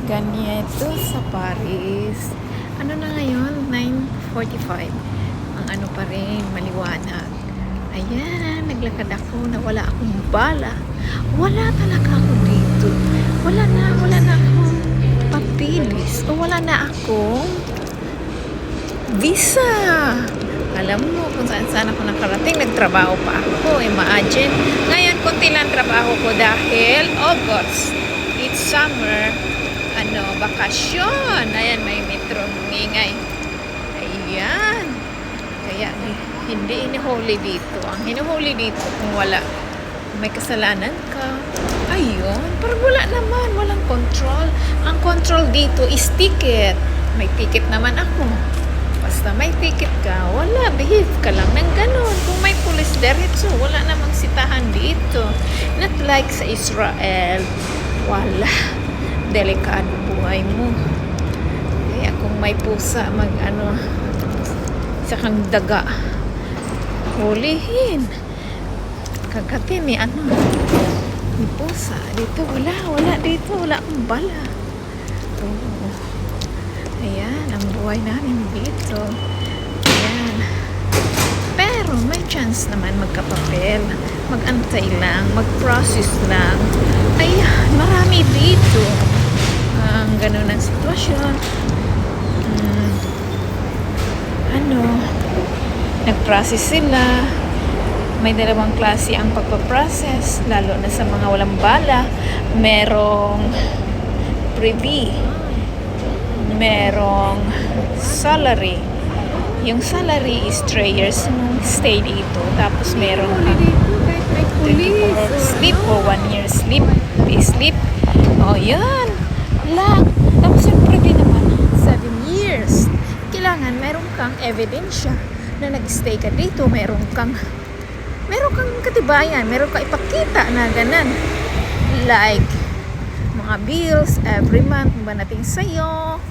Ganito sa Paris. Ano na ngayon? 9:45. Ang ano pa rin, maliwanag. Ayan, naglakad ako na wala akong bala. Wala talaga ako dito. Wala na akong papilis. O wala na akong visa. Alam mo kung saan ako nakarating. Nagtrabaho pa ako. Imagine. Ngayon, konti lang trabaho ko dahil August. It's summer. Bakasyon. Ayan, may metro ngingay. Ayan. Kaya hindi inihuli dito. Ang hinuhuli dito kung wala, may kasalanan ka. Ayun. Parang wala naman. Walang control. Ang control dito is ticket. May ticket naman ako. Basta may ticket ka, wala. Behave ka lang ng ganun. Kung may pulis diretso, wala namang sitahan dito. Not like sa Israel. Wala. Delikado buhay mo. Kaya kung may pusa sa kang daga, hulihin. Kagabi may may pusa dito. Wala dito. Wala akong bala. Oo. Ayan ang buhay namin dito. Ayan. Pero may chance naman magkapapel. Mag-antay lang, mag-process lang. Ayan, marami dito. Ang ganun ang sitwasyon. Nag-process sila. May dalawang klase ang pagpaprocess, lalo na sa mga walang bala. Merong privy, merong salary. Yung salary is 3 years mong stay dito. Tapos merong 24 sleep o 1 year sleep. Sleep. O yan. Lang. Tapos yung privy naman, 7 years. Kailangan meron kang ebidensya na nag-stay ka dito. Meron kang katibayan. Meron kang ipakita na ganan. Like, mga bills every month ba natin sa'yo.